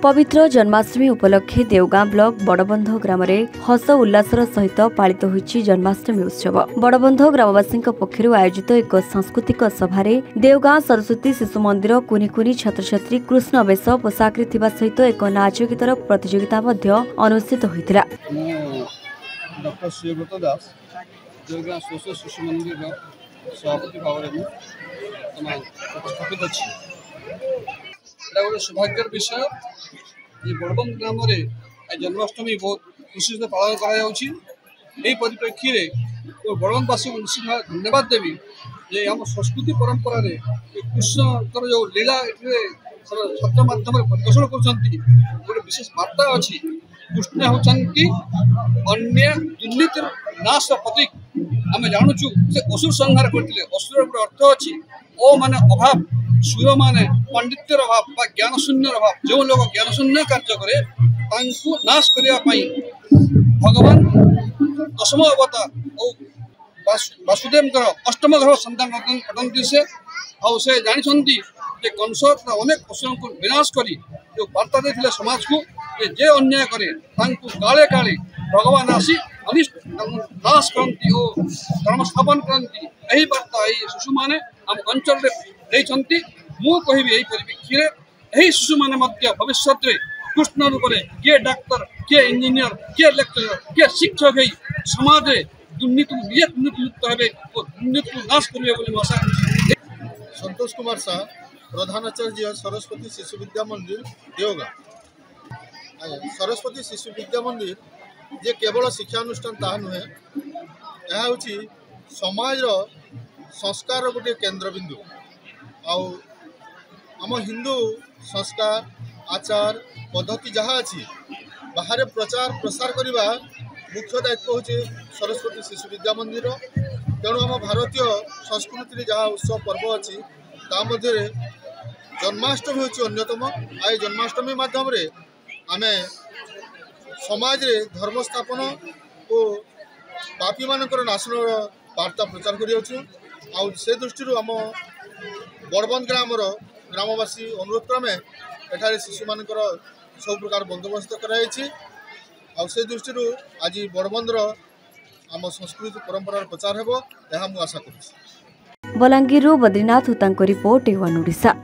पवित्र जन्माष्टमी उपलक्षे देवगां ब्लॉक बड़बंध ग्राम हस उल्लासर सहित पालित होईछि जन्माष्टमी उत्सव। बड़बंध ग्रामवासी पक्षर आयोजित एक सांस्कृतिक सभा देवगां सरस्वती शिशु मंदिर कुनी कुनी छात्र छात्री कृष्ण वेश पोशाक सहित एक नाच गीतर प्रतियोगिता अनुष्ठित होइतिला। डॉक्टर श्रीव्रत दास देवगां सरस्वती शिशु मंदिर सभापति भाव उपस्थित अच्छी गोटे सौभाग्यर विषय ये बड़बंध ग्राम जन्माष्टमी बहुत खुशी से पालन परिप्रेक्षी तो बड़बंधवासी को निश्चित भाव धन्यवाद देवी जे आम संस्कृति परंपरा कृष्ण जो लीला छत्र माध्यम प्रदर्शन कर विशेष वार्ता अच्छी। कृष्ण होती अन्य दुर्नीति नाश प्रतीक आम जानूँ से असुर संहार करते असुर गोटे अर्थ अच्छी ओ माने अभाव सुर माने पंडितर अभाव ज्ञान शून्य अभाव जो लोग ज्ञान शून्य कार्य करे नाश करने भगवान दशम अवतार और वासुदेव अष्टम ग्रह संतान अटंती से जानी कंस अनेक असुर को विनाश कर जो वार्ता देते समाज को जे अन्याय करे काले काले भगवान आसी अनिष्ट नाश करती और धर्म स्थापन करती यही वार्ता शिशु मैंने आम अंचल मुझे परिप्रेक्षी यही शिशु मैंने भविष्य कृष्ण रूप में किए डाक्तर किए इंजीनियर किए लेक्चरर किए शिक्षक है समाज दुर्नीति मुक्त हे और दुर्नीति नाश करेंगे आशा कर। संतोष कुमार शाह प्रधानाचार्य सरस्वती शिशु विद्या मंदिर देवगां। सरस्वती शिशु विद्या मंदिर जे केवल शिक्षानुष्ठान ताहा नुहे यह हूँ समाज संस्कार गोटे केन्द्रबिंदु आम हिंदू संस्कार आचार पद्धति जहाँ अच्छी बाहर प्रचार प्रसार करने मुख्य दायित्व हूँ सरस्वती शिशु विद्या मंदिर। तेणु आम भारतीय संस्कृति जहाँ उत्सव पर्व अच्छी मध्य जन्माष्टमी हूँ अन्यतम। आई जन्माष्टमी माध्यम आम समाज रे धर्म स्थापन और पापी मानकर नाशन वार्ता प्रचार कर से दृष्टि आम बड़बंध ग्रामवासी अनुरोध क्रमे एठारे शिशु मानकर सब प्रकार बंदोबस्त कराई से दृष्टि आज बड़बंधर आम संस्कृति परंपरार प्रचार हेबो यह मु आशा करुछि। बलांगीर बद्रीनाथ हुतांको रिपोर्ट ए1 ओडिशा।